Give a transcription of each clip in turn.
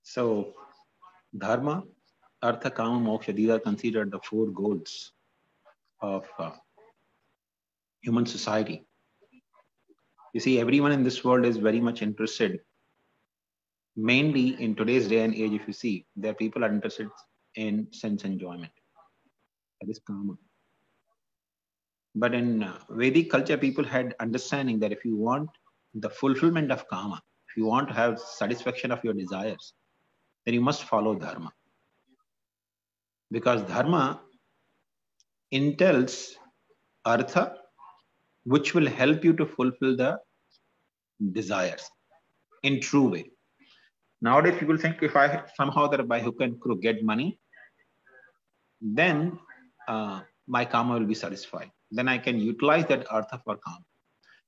So, dharma, artha, kama, moksha, these are considered the four goals of human society. You see, everyone in this world is very much interested, mainly in today's day and age, if you see, there people are interested in sense enjoyment. That is kama. But in Vedic culture, people had understanding that if you want the fulfillment of kama, if you want to have satisfaction of your desires, then you must follow dharma. Because dharma entails artha, which will help you to fulfill the desires in true way. Nowadays, people think if I somehow that by hook and crook get money, then my karma will be satisfied. Then I can utilize that artha for karma.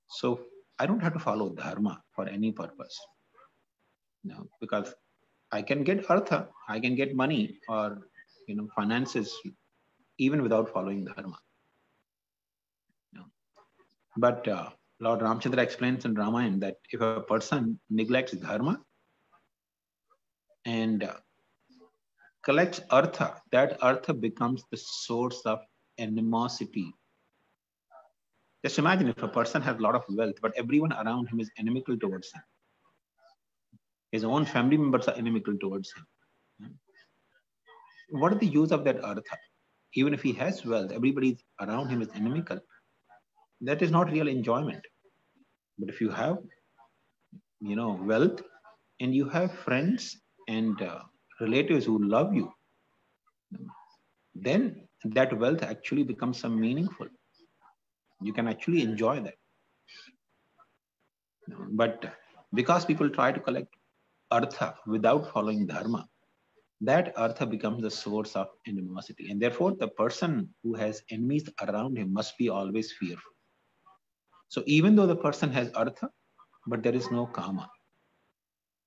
So I don't have to follow dharma for any purpose. No, because I can get artha, I can get money or finances even without following dharma. No. But Lord Ramchandra explains in Ramayana that if a person neglects dharma and collects artha, that artha becomes the source of animosity. Just imagine if a person has a lot of wealth, but everyone around him is inimical towards him. His own family members are inimical towards him. What is the use of that artha? Even if he has wealth, everybody around him is inimical. That is not real enjoyment. But if you have, wealth and you have friends and relatives who love you, then that wealth actually becomes some meaningful. You can actually enjoy that. But because people try to collect artha without following dharma, that artha becomes the source of animosity. And therefore, the person who has enemies around him must be always fearful. So even though the person has artha, but there is no kama.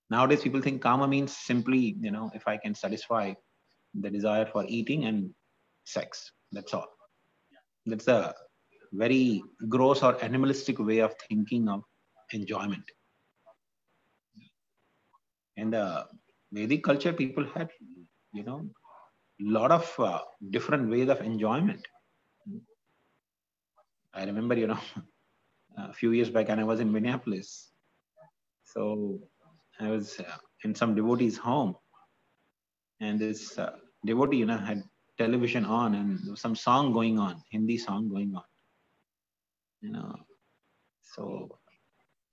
Nowadays, people think kama means simply, if I can satisfy the desire for eating and sex, that's all. That's a very gross or animalistic way of thinking of enjoyment. In the Vedic culture, people had, lot of different ways of enjoyment. I remember, a few years back, and I was in Minneapolis. So I was in some devotee's home, and this devotee, had television on, and there was some song going on, Hindi song going on. So,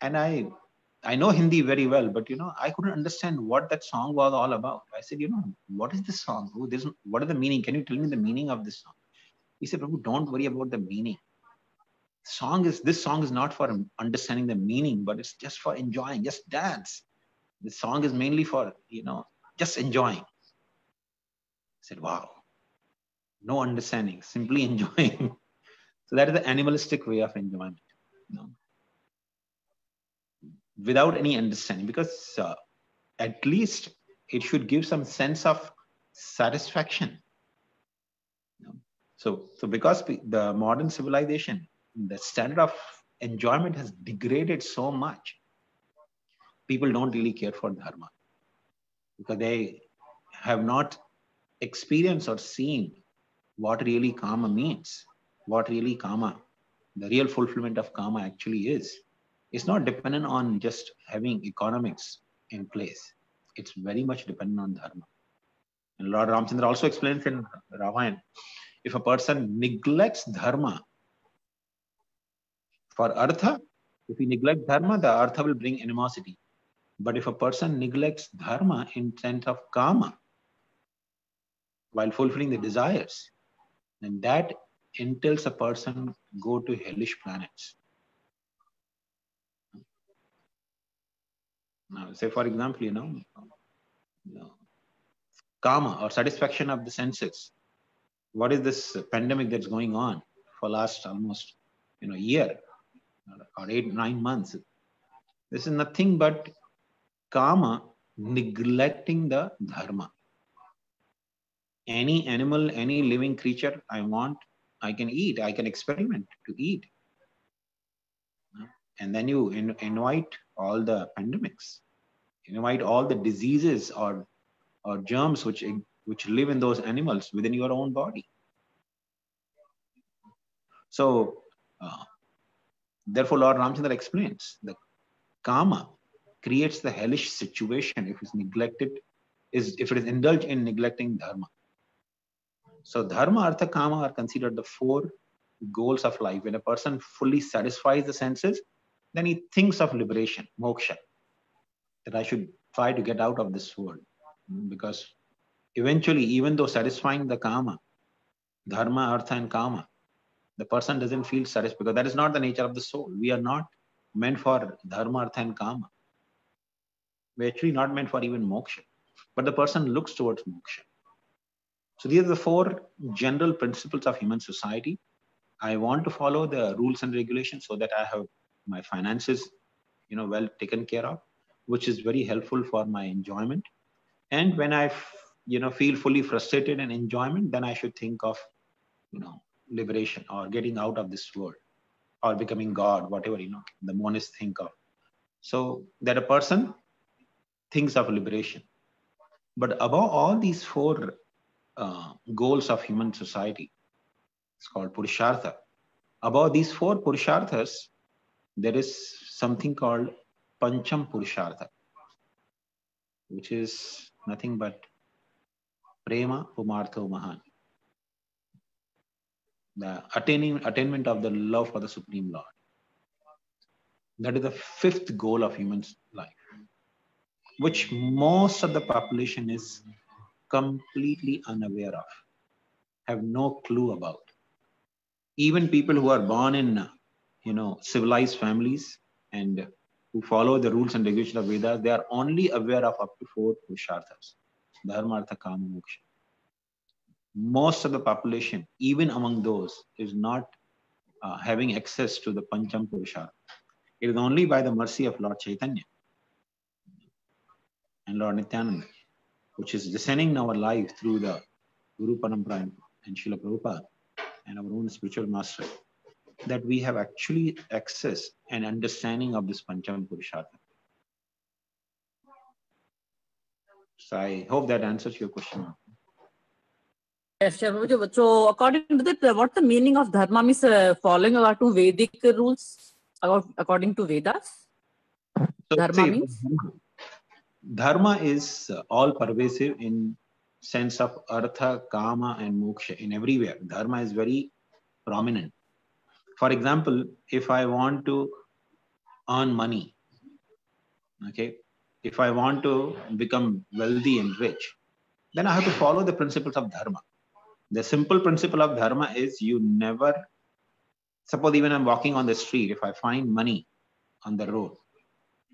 and I know Hindi very well, but I couldn't understand what that song was all about. I said, what is this song? What is the meaning? Can you tell me the meaning of this song? He said, Prabhu, don't worry about the meaning. This song is not for understanding the meaning, but it's just for enjoying, just dance. This song is mainly for, just enjoying. I said, wow, no understanding, simply enjoying. So that is the animalistic way of enjoyment, without any understanding, because at least it should give some sense of satisfaction. So because the modern civilization, the standard of enjoyment has degraded so much, people don't really care for dharma because they have not experienced or seen what really karma means, what really karma, the real fulfillment of karma actually is. It's not dependent on just having economics in place. It's very much dependent on dharma. And Lord Ramchandra also explains in Ramayana, if a person neglects dharma for artha, if he neglects dharma, the artha will bring animosity. But if a person neglects dharma in sense of kama, while fulfilling the desires, then that entails a person go to hellish planets. Now, say for example, kama or satisfaction of the senses. What is this pandemic that's going on for last almost year or 8-9 months? This is nothing but kama neglecting the dharma. Any animal, any living creature I want, I can eat, I can experiment to eat. and then you invite all the pandemics, invite all the diseases or germs which live in those animals within your own body. So therefore, Lord Ramchandra explains the kama creates the hellish situation if it's neglected, if it is indulged in neglecting dharma. So dharma, artha, kama are considered the four goals of life. When a person fully satisfies the senses, then he thinks of liberation, moksha, that I should try to get out of this world. Because eventually, even though satisfying the kama, dharma, artha, and kama, the person doesn't feel satisfied, because that is not the nature of the soul. We are not meant for dharma, artha, and kama. We're actually not meant for even moksha. But the person looks towards moksha. So these are the four general principles of human society. I want to follow the rules and regulations so that I have my finances, well taken care of, which is very helpful for my enjoyment. And when I, feel fully frustrated in enjoyment, then I should think of, liberation or getting out of this world or becoming God, whatever, the monists think of. So that a person thinks of liberation. But above all these four goals of human society, it's called Purushartha. Above these four Purusharthas, there is something called Pancham Purushartha, which is nothing but Prema Pumartho Mahan, the attainment of the love for the Supreme Lord. That is the fifth goal of human life, which most of the population is completely unaware of, have no clue about. Even people who are born in, civilized families and who follow the rules and regulations of Vedas, they are only aware of up to four Purusharthas: Dharma, Artha, Kama, Moksha. Most of the population, even among those, is not having access to the Pancham Purushartha. It is only by the mercy of Lord Chaitanya and Lord Nityananda, which is descending in our life through the Guru Parampara and Srila Prabhupada and our own spiritual master, that we have actually access and understanding of this Pancham Purushartha. So I hope that answers your question. Yes, so according to that, what's the meaning of dharma? Means following about to Vedic rules according to Vedas? So Dharma means? Dharma is all pervasive in sense of artha, kama, and moksha. In everywhere, dharma is very prominent. For example, if I want to earn money, okay, if I want to become wealthy and rich, then I have to follow the principles of dharma. The simple principle of dharma is you never, suppose even I'm walking on the street, if I find money on the road,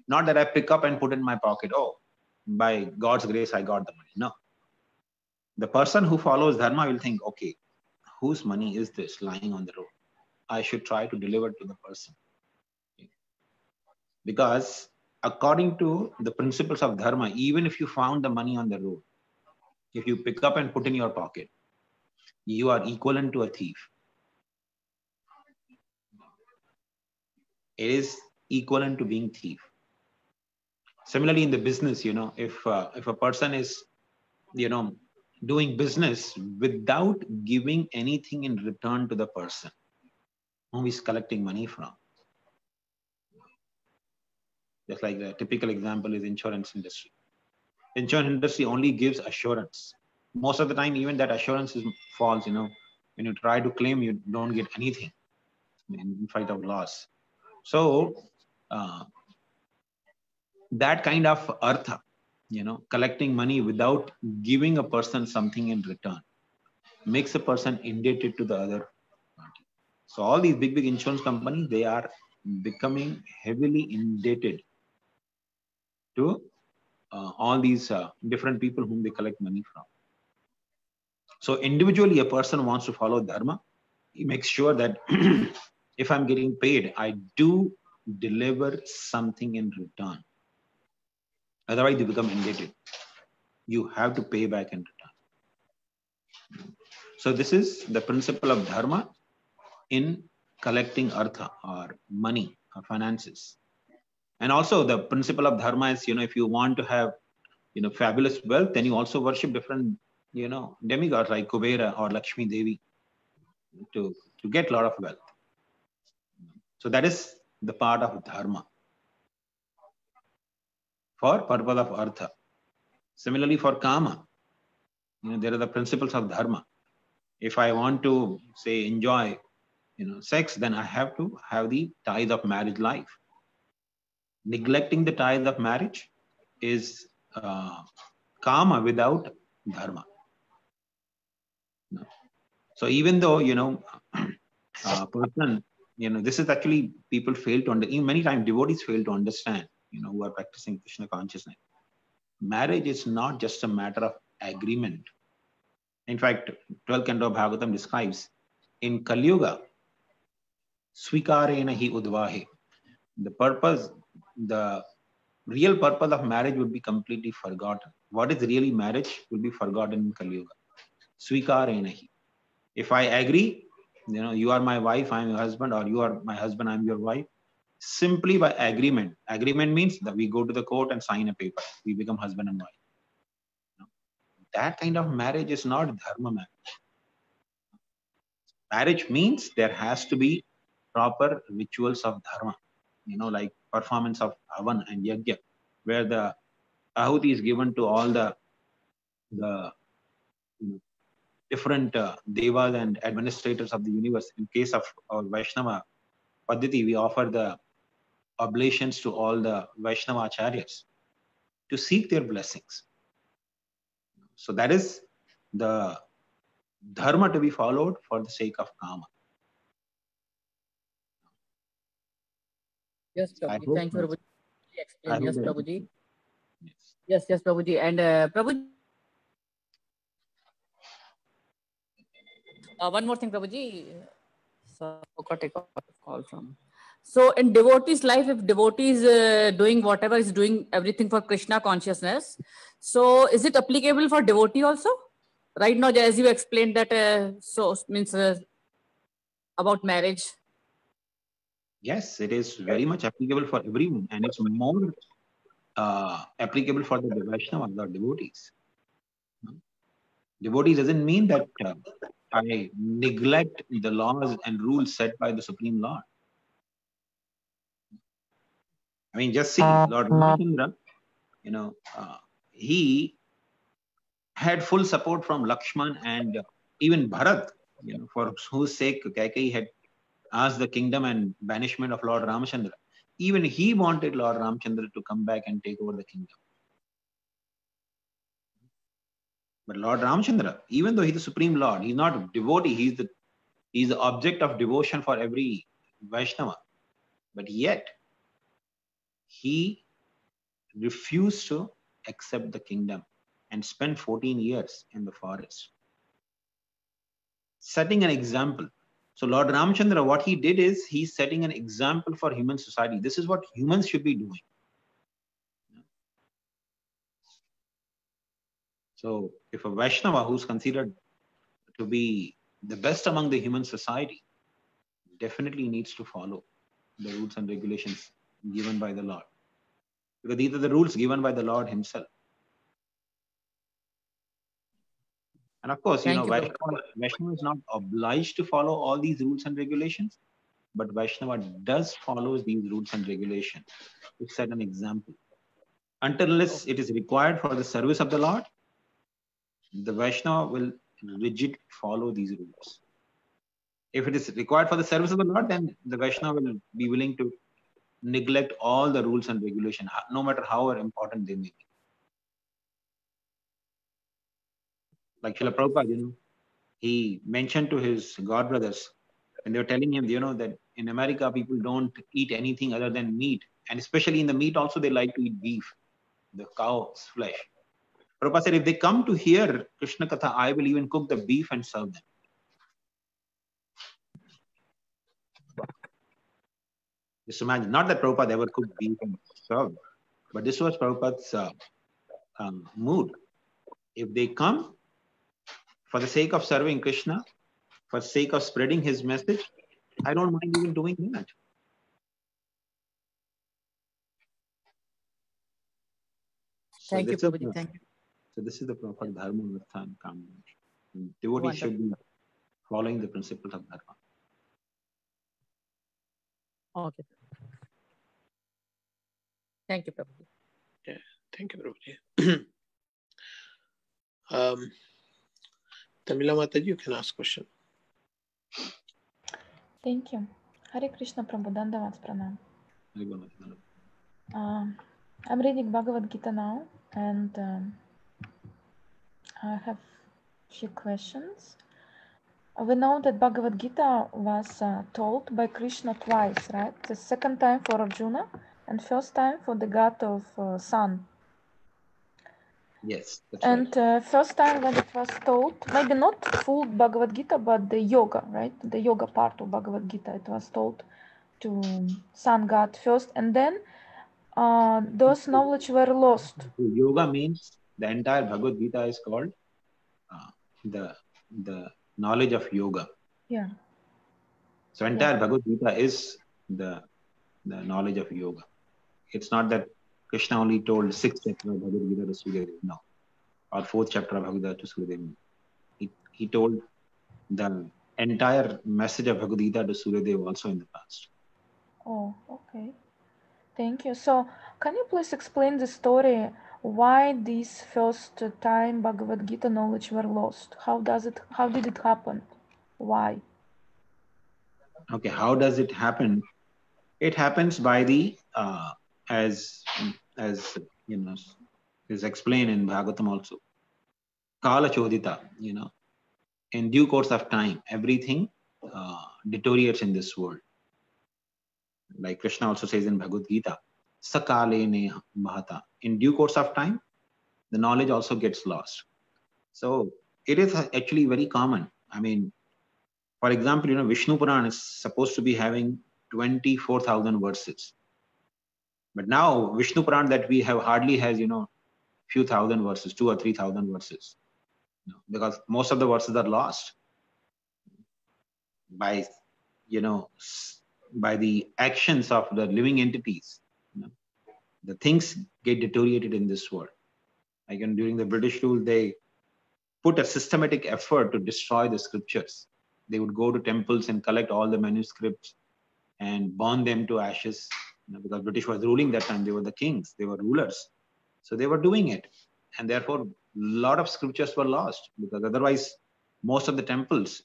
not that I pick up and put in my pocket, oh, by God's grace, I got the money. No. The person who follows dharma will think, okay, whose money is this lying on the road? I should try to deliver to the person. Because according to the principles of dharma, even if you found the money on the road, if you pick up and put in your pocket, you are equivalent to a thief. It is equivalent to being thief. Similarly, in the business, if a person is, doing business without giving anything in return to the person whom he's collecting money from, just like the typical example is insurance industry. Insurance industry only gives assurance. Most of the time, even that assurance is false. When you try to claim, you don't get anything in fight of loss. So that kind of artha, collecting money without giving a person something in return, makes a person indebted to the other party. So all these big insurance companies, they are becoming heavily indebted to all these different people whom they collect money from. So individually, a person wants to follow dharma. He makes sure that if I'm getting paid, I do deliver something in return. Otherwise, you become indebted. You have to pay back in return. So this is the principle of dharma in collecting artha or money finances. And also the principle of dharma is, if you want to have, fabulous wealth, then you also worship different, demigods like Kubera or Lakshmi Devi to get a lot of wealth. So that is the part of dharma for purpose of artha. Similarly for kama, there are the principles of dharma. If I want to say enjoy, sex, then I have to have the ties of marriage life. Neglecting the ties of marriage is kama without dharma. So even though, person, this is actually people fail to understand. Many times devotees fail to understand, who are practicing Krishna consciousness. Marriage is not just a matter of agreement. In fact, 12th canto of Bhagavatam describes in Kali Yuga, swikarena hi udvahe. The real purpose of marriage would be completely forgotten. What is really marriage will be forgotten in Kali Yuga. Swikarena hi. If I agree, you are my wife, I am your husband, or you are my husband, I am your wife, simply by agreement. Agreement means that we go to the court and sign a paper. We become husband and wife. That kind of marriage is not dharma marriage. Marriage means there has to be proper rituals of dharma, like performance of havan and yajna, where the ahuti is given to all the different devas and administrators of the universe. In case of our Vaishnava Paddhati, we offer the oblations to all the Vaishnava acharyas to seek their blessings. So that is the dharma to be followed for the sake of kama. Yes, Prabhuji. Thank you, Prabhuji. Explain. Yes, Prabhuji. Yes, Prabhuji. And Prabhuji, one more thing, Prabhuji. So, I forgot to take a call from. So, in devotee's life, if devotee is doing whatever is doing, everything for Krishna consciousness, so is it applicable for devotee also? Right now, as you explained that, so means about marriage. Yes, it is very much applicable for everyone, and it's more applicable for the Vaishnavas or devotees. Devotee doesn't mean that I neglect the laws and rules set by the Supreme Lord. I mean, just see Lord Ramachandra, he had full support from Lakshman and even Bharat, for whose sake Kaikeyi had asked the kingdom and banishment of Lord Ramachandra. Even he wanted Lord Ramachandra to come back and take over the kingdom. But Lord Ramachandra, even though he's the Supreme Lord, he's not a devotee, he's the object of devotion for every Vaishnava. But yet, he refused to accept the kingdom and spent 14 years in the forest, setting an example. So Lord Ramachandra, what he did is he's setting an example for human society. This is what humans should be doing. So if a Vaishnava who's considered to be the best among the human society definitely needs to follow the rules and regulations given by the Lord. Because these are the rules given by the Lord himself. And of course, Vaishnava is not obliged to follow all these rules and regulations, but Vaishnava does follow these rules and regulations to set an example. Unless it is required for the service of the Lord, the Vaishnava will rigidly follow these rules. If it is required for the service of the Lord, then the Vaishnava will be willing to neglect all the rules and regulations, no matter how important they may be. Like Srila Prabhupada, he mentioned to his godbrothers, and they were telling him, that in America, people don't eat anything other than meat. And especially in the meat also, they like to eat beef, the cow's flesh. Prabhupada said, if they come to hear Krishna Katha, I will even cook the beef and serve them. Just imagine, not that Prabhupada ever cooked beef and served, but this was Prabhupada's mood. If they come for the sake of serving Krishna, for the sake of spreading his message, I don't mind even doing that. Thank you, Prabhuji. Thank you. So this is the proper dharma, artha, and kama. Devotee should be following the principles of dharma. Okay. Thank you, Prabhuji. Yeah, thank you, Prabhuji. Tamila Mataji, you can ask question. Thank you. Hare Krishna Prabhu, Dandavats Pranam. I'm reading Bhagavad Gita now, and I have few questions. We know that Bhagavad Gita was told by Krishna twice, right? The second time for Arjuna and first time for the god of sun. Yes, that's and right. First time when it was told, maybe not full Bhagavad Gita, but the yoga, right? The yoga part of Bhagavad Gita, it was told to sun god first, and then those knowledge were lost. Yoga means the entire Bhagavad Gita is called the knowledge of yoga. Yeah. So entire Bhagavad Gita is the knowledge of yoga. It's not that Krishna only told 6th chapter of Bhagavad Gita to Sudeva, no, or 4th chapter of Bhagavad Gita to Sudeva. He told the entire message of Bhagavad Gita to Suryadev also in the past. Oh, okay. Thank you. So, can you please explain the story why this first time Bhagavad Gita knowledge were lost? How did it happen? Why? Okay, how does it happen? It happens by the as you know is explained in Bhagavatam also. Kala Chodita, in due course of time, everything deteriorates in this world. Like Krishna also says in Bhagavad Gita, Sakale ne mahata. In due course of time, the knowledge also gets lost. So it is actually very common. I mean, for example, Vishnu Puran is supposed to be having 24,000 verses. But now Vishnu Puran that we have hardly has, few thousand verses, 2,000 or 3,000 verses. Because most of the verses are lost by, by the actions of the living entities. The things get deteriorated in this world. Like during the British rule, they put a systematic effort to destroy the scriptures. They would go to temples and collect all the manuscripts and burn them to ashes. Because British was ruling that time, they were the kings, they were rulers. So they were doing it. And therefore, a lot of scriptures were lost, because otherwise, most of the temples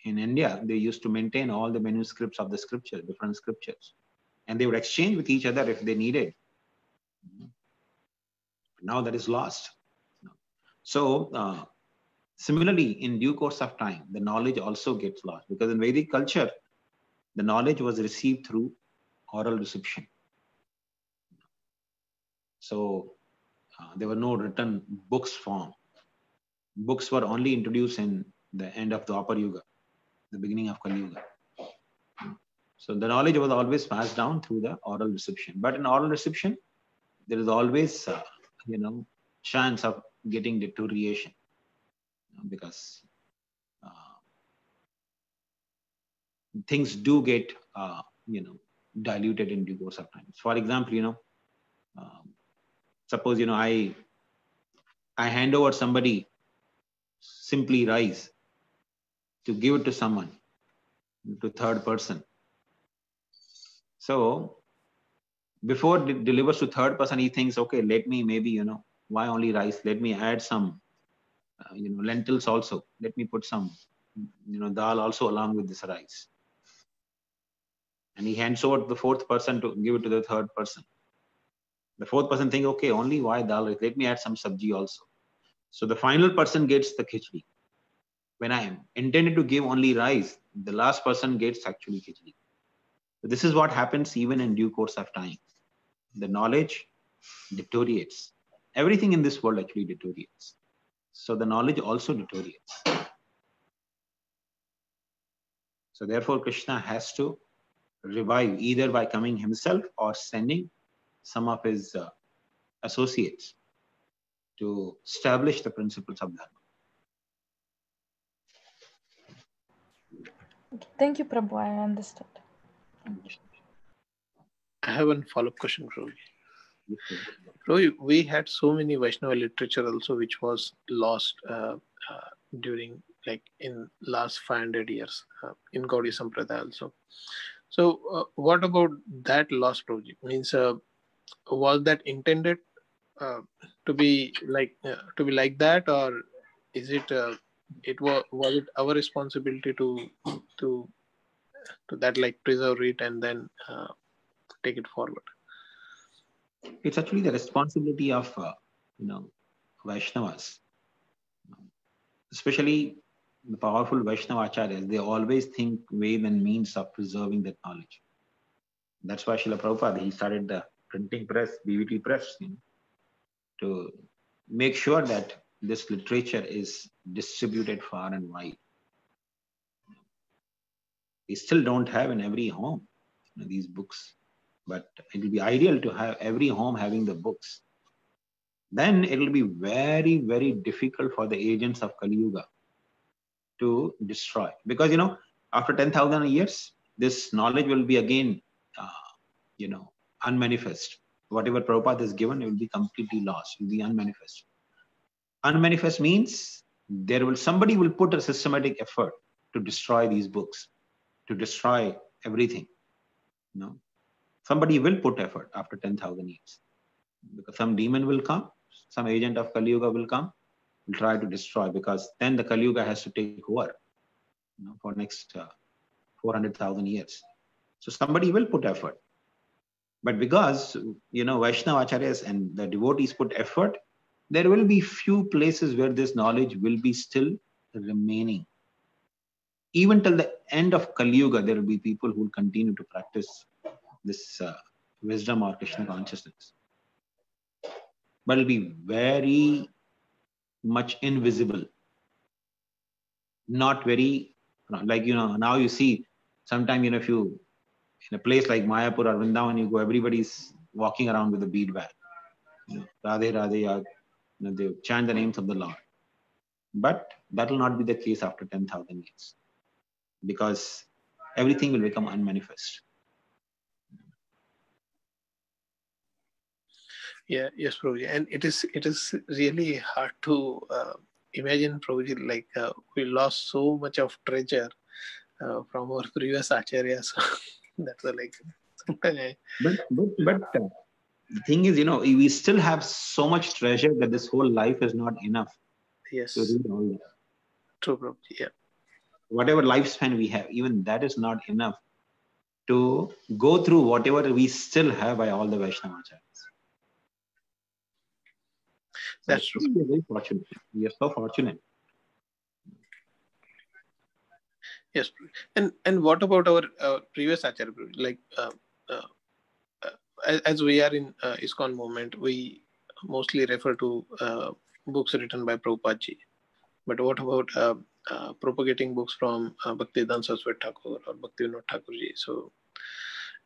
in India, they used to maintain all the manuscripts of the scripture, different scriptures. And they would exchange with each other if they needed. Now that is lost. So, similarly, in due course of time, the knowledge also gets lost, because in Vedic culture, the knowledge was received through oral reception. So there were no written books form. Books were only introduced in the end of the Dwapar Yuga, the beginning of Kali Yuga. So the knowledge was always passed down through the oral reception. But in oral reception, there is always, chance of getting deterioration, because things do get, diluted in due course of time. For example, suppose, I hand over somebody simply rice to give it to someone, to third person. So before it delivers to third person, he thinks, okay, let me maybe, why only rice? Let me add some, lentils also. Let me put some, dal also along with this rice. And he hands over to the fourth person to give it to the third person. The fourth person thinks, okay, only why dal rice? Let me add some sabji also. So the final person gets the khichdi. When I am intended to give only rice, the last person gets actually khichdi. So this is what happens even in due course of time. The knowledge deteriorates. Everything in this world actually deteriorates. So the knowledge also deteriorates. So therefore, Krishna has to revive either by coming himself or sending some of his associates to establish the principles of Dharma. Thank you, Prabhu. I understood. I have one follow-up question, Prabhu. So we had so many Vaishnava literature also, which was lost during like in last 500 years in Gaudiya Sampradaya also. So what about that lost project? Means was that intended to be like that, or is it was it our responsibility to that like preserve it and then take it forward? It's actually the responsibility of Vaishnavas, especially the powerful Vaishnava acharyas. They always think ways and means of preserving that knowledge. That's why Srila Prabhupada, he started the printing press, BVT press, to make sure that this literature is distributed far and wide. We still don't have in every home these books, but it will be ideal to have every home having the books. Then it will be very, very difficult for the agents of Kali Yuga to destroy. Because, after 10,000 years, this knowledge will be again, unmanifest. Whatever Prabhupada is given, it will be completely lost, it will be unmanifest. Unmanifest means somebody will put a systematic effort to destroy these books, to destroy everything. Somebody will put effort after 10,000 years. Because some demon will come, some agent of Kali Yuga will come, will try to destroy, because then the Kali Yuga has to take over for next 400,000 years. So somebody will put effort. But because, Vaishnava acharyas and the devotees put effort, there will be few places where this knowledge will be still remaining. Even till the end of Kali Yuga, there will be people who will continue to practice this wisdom or Krishna consciousness. But it will be very much invisible. Not very, like, now you see, sometime, if you, in a place like Mayapur or Vrindavan, you go, everybody's walking around with a bead bag. Radhe, Radhe, they chant the names of the Lord. But that will not be the case after 10,000 years. Because everything will become unmanifest. Yeah, yes, Prabhuji. And it is really hard to imagine, Prabhuji, like we lost so much of treasure from our previous acharyas. That's like. But the thing is, we still have so much treasure that this whole life is not enough. Yes. To read all that. True, Prabhuji. Yeah. Whatever lifespan we have, even that is not enough to go through whatever we still have by all the Vaishnava acharyas. That's true. We are very fortunate. We are so fortunate. Yes, and what about our previous acharya? Like, as we are in ISKCON movement, we mostly refer to books written by Prabhupada ji. But what about propagating books from Bhaktivedanta Saraswati Thakur or Bhaktivinoda Thakur ji? So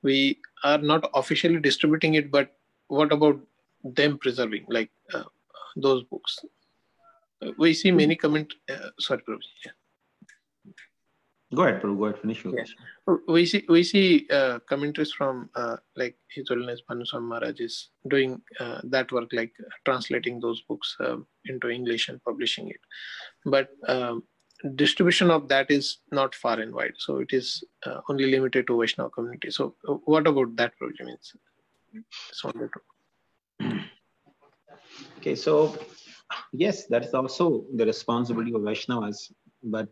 we are not officially distributing it, but what about them preserving like those books? We see many comment. Sorry, Prabhuji. Yeah. Go ahead, Prabhu. Go ahead. Finish your question. We see commentaries from like His Holiness Bhanuswami Maharaj is doing that work, like translating those books into English and publishing it. But distribution of that is not far and wide, so it is only limited to Vaishnava community. So what about that, Prabhuji? Means Okay, so yes, that's also the responsibility of Vaishnavas, but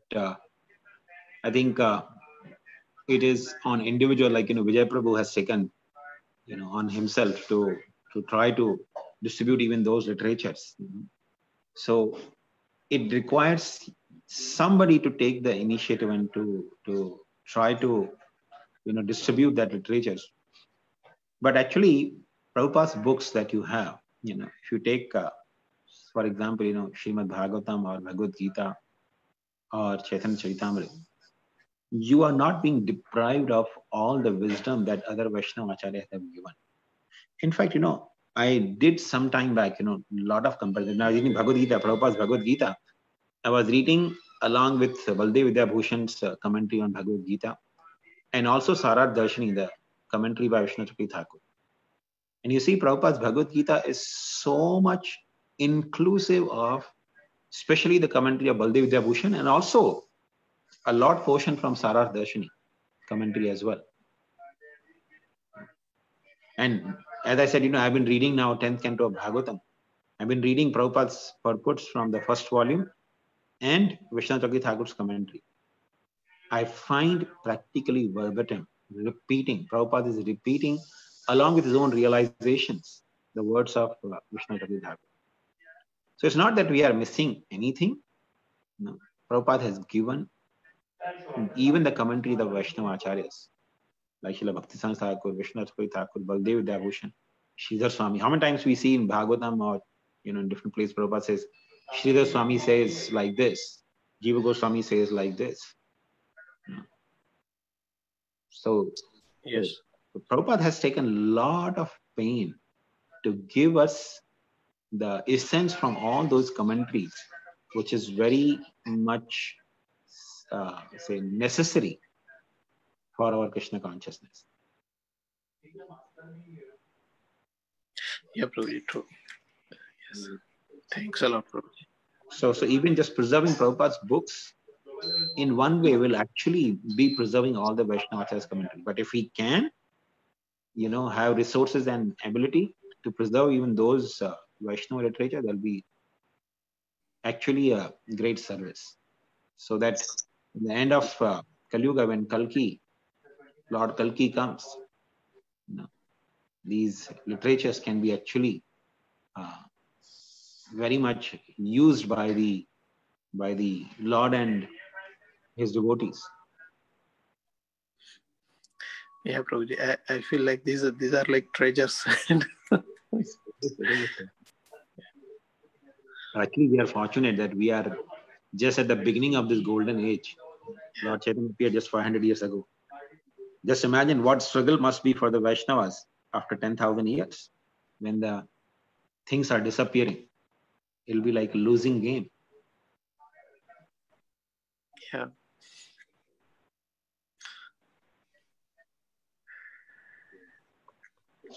I think it is on individual, like Vijay Prabhu has taken on himself to try to distribute even those literatures. So it requires somebody to take the initiative and to try to distribute that literature. But actually, Prabhupada's books that you have, if you take for example, Srimad Bhagavatam or Bhagavad Gita or Chaitanya Charitamrita, you are not being deprived of all the wisdom that other Vaishnava acharyas have given. In fact, I did some time back, a lot of comparison. I was reading Bhagavad Gita, Prabhupada's Bhagavad Gita. I was reading along with Baldev Vidya Bhushan's commentary on Bhagavad Gita, and also Sarat Darshani, the commentary by Vishnu Chakri Thakur. And you see, Prabhupada's Bhagavad Gita is so much inclusive of, especially the commentary of Baldev Vidyabhushan, and also a lot portion from Sararth Darshini commentary as well. And as I said, I've been reading now 10th canto of Bhagavatam. I've been reading Prabhupada's purports from the first volume and Vishwanath Chakravarti Thakur's commentary. I find practically verbatim repeating. Prabhupada is repeating along with his own realizations the words of Vishwanath Chakravarti Thakur. So it's not that we are missing anything. No. Prabhupada has given even the commentary of the Vaishnava Acharyas, like Srila Bhaktivedanta Thakur, Vishwanath Chakravarti Thakur, Baldev Vidyabhushan, Sridhar Swami. How many times we see in Bhagavatam or in different places Prabhupada says, Sridhar Swami says like this, Jiva Goswami says like this. So, Yes. So Prabhupada has taken a lot of pain to give us the essence from all those commentaries, which is very much necessary for our Krishna consciousness. Yeah, Prabhuji, true. Yes. Thanks a lot, Prabhuji. So even just preserving Prabhupada's books in one way will actually be preserving all the Vaishnava Acharya's commentary. But if we can, have resources and ability to preserve even those Vaishnava literature, there'll be actually a great service. So that in the end of Kali Yuga, when Lord Kalki comes, these literatures can be actually very much used by the Lord and his devotees. Yeah, Prabhuji, I feel like these are like treasures. Actually, we are fortunate that we are just at the beginning of this golden age. Lord Chaitanya appeared just 500 years ago. Just imagine what struggle must be for the Vaishnavas after 10,000 years when the things are disappearing. It'll be like a losing game. Yeah.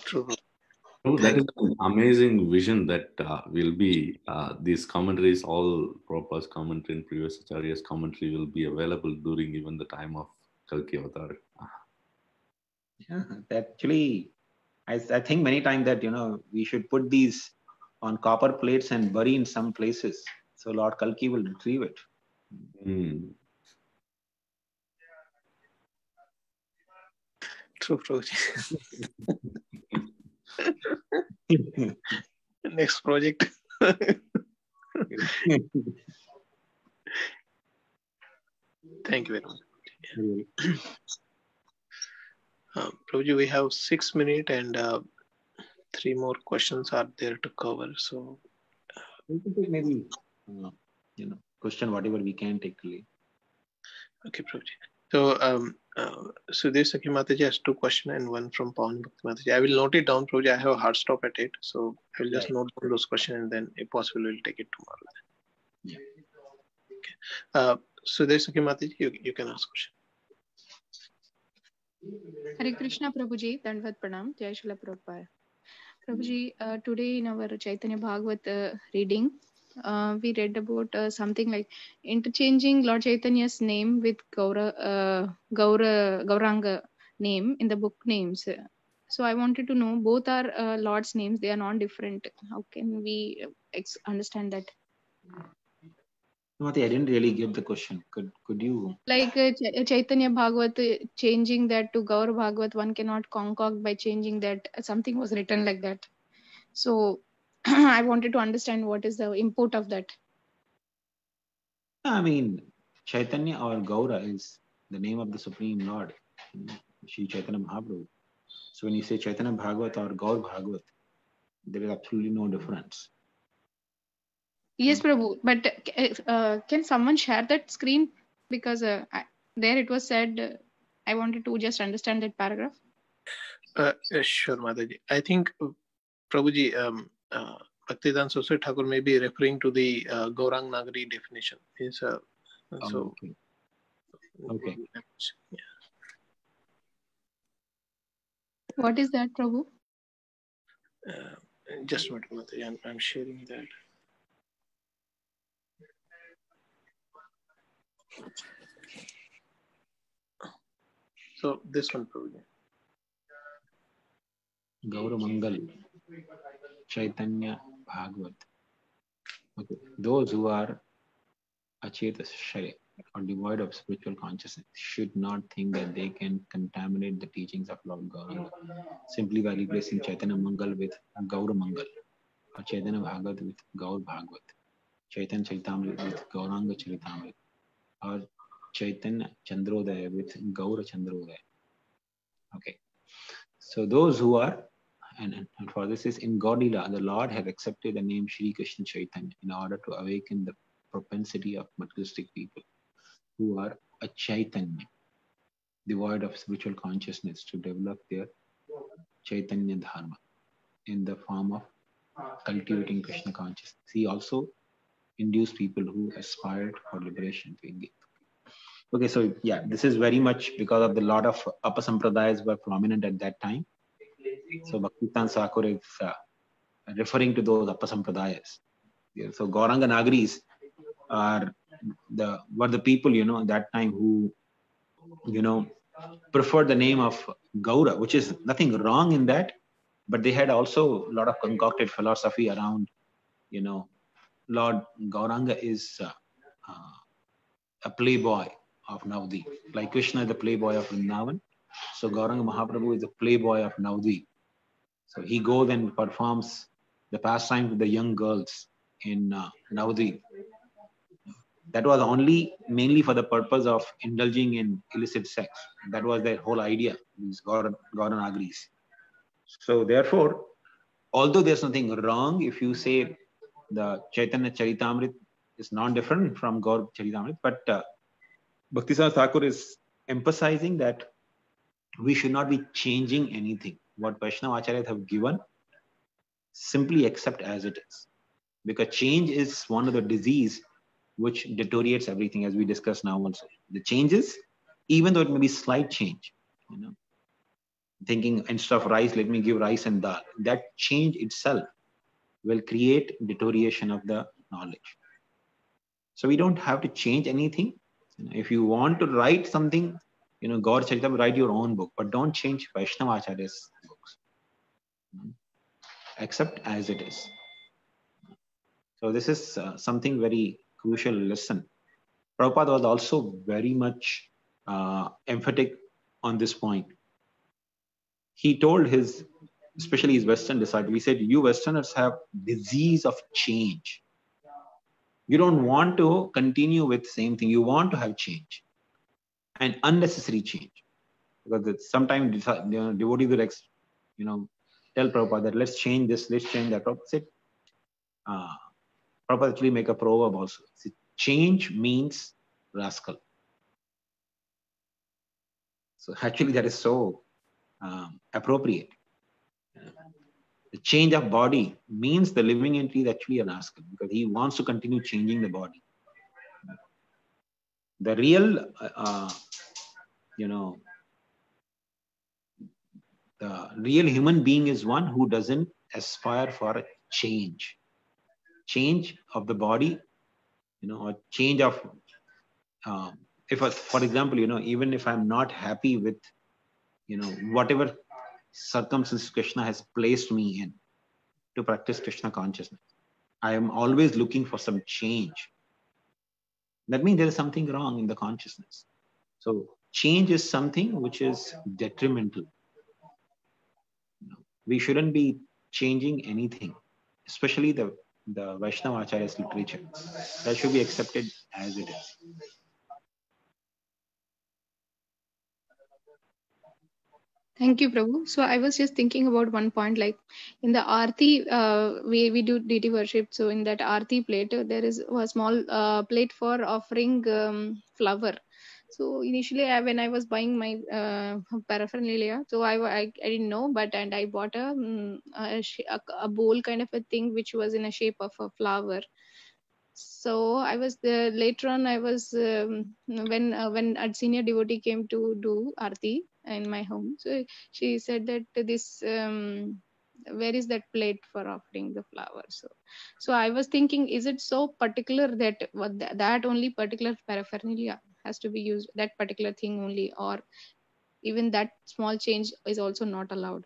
True. That is an amazing vision that will be these commentaries, all Prabhupada's commentary and previous Acharya's commentary will be available during even the time of Kalki Avatar. Yeah, actually, I think many times that we should put these on copper plates and bury in some places, so Lord Kalki will retrieve it. True, Prabhuji. Next project. Thank you very much. Prabhuji, we have 6 minutes and 3 more questions are there to cover. So we can take maybe question whatever we can take. Okay, Prabhuji. So Sudhir Sakhi Mataji has 2 questions and 1 from Pawan Bhakti Mataji. I will note it down, Prabhuji. I have a hard stop at 8, so I will just note down those questions and then, if possible, we'll take it tomorrow. Yeah. Okay. Sudhir Sakhi Mataji, you can ask question. Hare Krishna, Prabhuji. Dandvat Pranam. Jai Srila Prabhupada. Prabhuji, today in our Chaitanya Bhagavat reading, we read about something like interchanging Lord Chaitanya's name with Gauranga name in the book names. So I wanted to know, both are Lord's names, they are non-different. How can we understand that? Mati, I didn't really get the question. Could you? Like Chaitanya Bhagavat, changing that to Gaur Bhagavat, one cannot concoct by changing that. Something was written like that. So I wanted to understand what is the import of that. I mean, Chaitanya or Gaura is the name of the Supreme Lord, Shri Chaitanya Mahaprabhu. So when you say Chaitanya Bhagavat or Gaur Bhagavat, there is absolutely no difference. Yes, Prabhu. But can someone share that screen? Because there it was said, I wanted to just understand that paragraph. Sure, Mataji. I think, Prabhuji, Bhaktivedanta Saraswati Thakur may be referring to the Gaurang Nagari definition. Okay. What is that, Prabhu? Just a minute, Mataji, I'm sharing that. So this one, Prabhuji. Gaura Mangal, Chaitanya Bhagavat. Okay. Those who are Acheta Shaya or devoid of spiritual consciousness should not think that they can contaminate the teachings of Lord Gauranga simply by replacing Chaitanya Mangal with Gaura Mangal, or Chaitanya Bhagavat with Gaur Bhagavat, Chaitanya Charitamrita with Gauranga Charitamrita, or Chaitanya Chandrodaya with Gaura Chandrodaya. Okay. So those who are, and for this is in Gaudila, the Lord had accepted the name Shri Krishna Chaitanya in order to awaken the propensity of materialistic people who are a Chaitanya, devoid of spiritual consciousness, to develop their Chaitanya Dharma in the form of cultivating Krishna consciousness. He also induced people who aspired for liberation to engage. Okay, so yeah, this is very much because of the lot of Upper Sampradayas were prominent at that time. So Bhaktivedanta Thakur is referring to those Upper Sampradayas. Yeah, so Gauranga Nagaris were the people, at that time who, preferred the name of Gaura, which is nothing wrong in that, but they had also a lot of concocted philosophy around, Lord Gauranga is a playboy of Navadvip, like Krishna is the playboy of Vrindavan. So Gauranga Mahaprabhu is the playboy of Navadvip. So he goes and performs the pastime with the young girls in Navadvip. That was mainly for the purpose of indulging in illicit sex. That was their whole idea, these Gauranagaris. So therefore, although there's nothing wrong if you say the Chaitanya Charitamrita is not different from Gaur Charitamrita, but Bhaktisiddhanta Thakur is emphasizing that we should not be changing anything. What Vaishnava Acharyas have given, simply accept as it is. Because change is one of the disease which deteriorates everything, as we discussed now also. The changes, even though it may be slight change, thinking instead of rice, let me give rice and dal. That change itself will create deterioration of the knowledge. So we don't have to change anything. If you want to write something, Gaur Charitam, write your own book, but don't change Vaishnava Acharya's books. Accept as it is. So this is something very crucial lesson. Prabhupada was also very much emphatic on this point. He told especially his Western disciples, he said, you Westerners have disease of change. You don't want to continue with the same thing. You want to have change and unnecessary change. Because sometimes devotees will, tell Prabhupada that let's change this, let's change that. Prabhupada said, Prabhupada actually make a proverb also. Change means rascal. So actually that is so appropriate. The change of body means the living entity is actually a rascal because he wants to continue changing the body. The real, the real human being is one who doesn't aspire for a change of the body, or change of, for example, even if I'm not happy with, whatever circumstances Krishna has placed me in to practice Krishna consciousness, I am always looking for some change. That means there is something wrong in the consciousness. So change is something which is detrimental. We shouldn't be changing anything, especially the Vaishnava Acharya's literature. That should be accepted as it is. Thank you, Prabhu. So I was just thinking about one point, like in the Aarti, we do deity worship. So in that Aarti plate, there is a small plate for offering flower. So initially, when I was buying my paraphernalia, so I didn't know, and I bought a bowl kind of a thing which was in a shape of a flower. So I was there later on. I was when a senior devotee came to do Aarti in my home. So she said that this where is that plate for offering the flower? So I was thinking, is it so particular that that only particular paraphernalia has to be used, that particular thing only, or even that small change is also not allowed?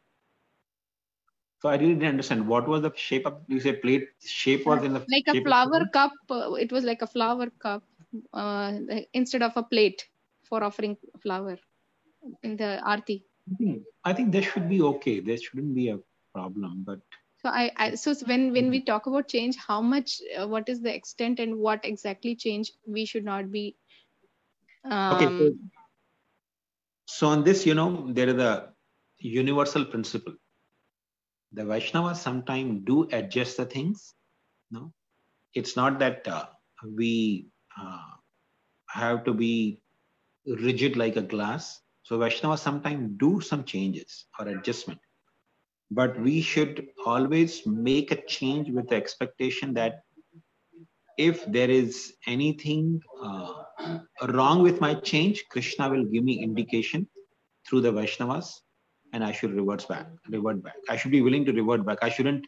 So I really didn't understand what was the shape of, you say plate shape was in the Like a shape flower of cup, it was like a flower cup instead of a plate for offering flower in the arti. I think that should be okay. There shouldn't be a problem. But So when we talk about change, how much, what is the extent, and what exactly change we should not be? okay, so on this, there is a universal principle. The Vaishnavas sometimes do adjust the things. No, it's not that we have to be rigid like a glass. So Vaishnavas sometimes do some changes or adjustment, but we should always make a change with the expectation that if there is anything wrong with my change, Krishna will give me indication through the Vaishnavas, and I should revert back. I should be willing to revert back. I shouldn't,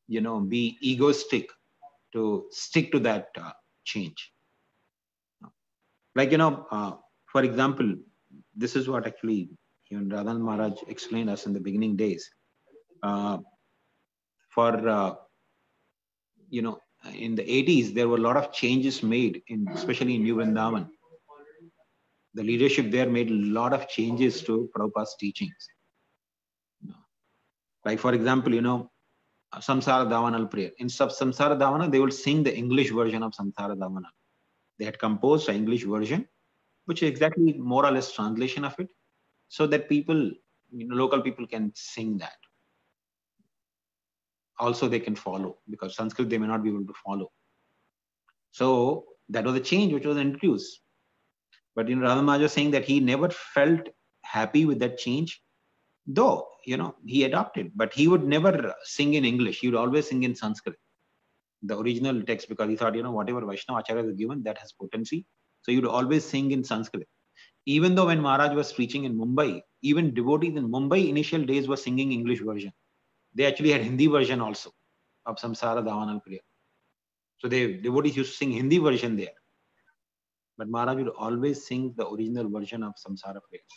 be egoistic to stick to that change. Like, for example, this is what actually even Radhan Maharaj explained us in the beginning days. In the 80s, there were a lot of changes made, especially in New Vrindavan. The leadership there made a lot of changes to Prabhupada's teachings. Like, for example, Samsara Davanal prayer. Instead of Samsara Davana, they would sing the English version of Samsara Davana. They had composed an English version, which is exactly more or less translation of it, so that people, local people can sing that. Also, they can follow, because Sanskrit they may not be able to follow. So that was a change which was introduced. But Radha Maharaj was saying that he never felt happy with that change, though he adopted, but he would never sing in English. He would always sing in Sanskrit, the original text, because he thought, whatever Vaishnava Acharya is given, that has potency. So he would always sing in Sanskrit. Even though when Maharaj was preaching in Mumbai, even devotees in Mumbai initial days were singing English version. They actually had Hindi version also of Samsara Davanal prayer. So devotees used to sing Hindi version there. But Maharaj would always sing the original version of Samsara prayers,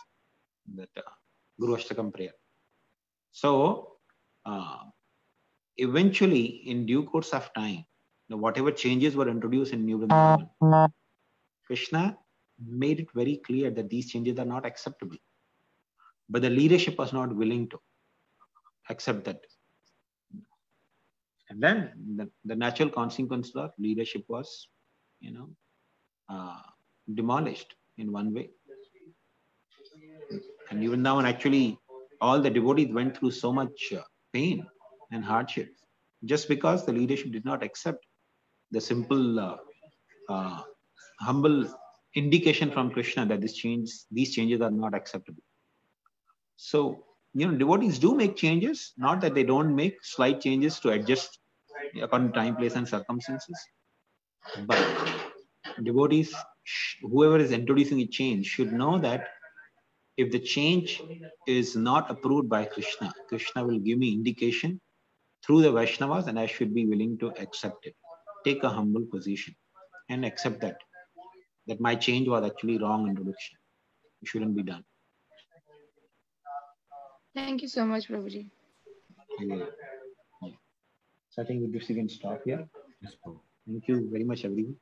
that Guru Ashtakam prayer. So eventually, in due course of time, whatever changes were introduced in New Vrindavan, Krishna made it very clear that these changes are not acceptable. But the leadership was not willing to accept that. And then the natural consequence of leadership was, demolished in one way. And even now, and actually, all the devotees went through so much pain and hardship just because the leadership did not accept the simple, humble indication from Krishna that these changes are not acceptable. So, devotees do make changes, not that they don't make slight changes to adjust according to time, place, and circumstances. But devotees, whoever is introducing a change, should know that if the change is not approved by Krishna, Krishna will give me indication through the Vaishnavas, and I should be willing to accept it. Take a humble position and accept that my change was actually wrong introduction. It shouldn't be done. Thank you so much, Prabhuji. Yeah. So I think with this we can stop here. Yes, Prabhu. Thank you very much, everyone.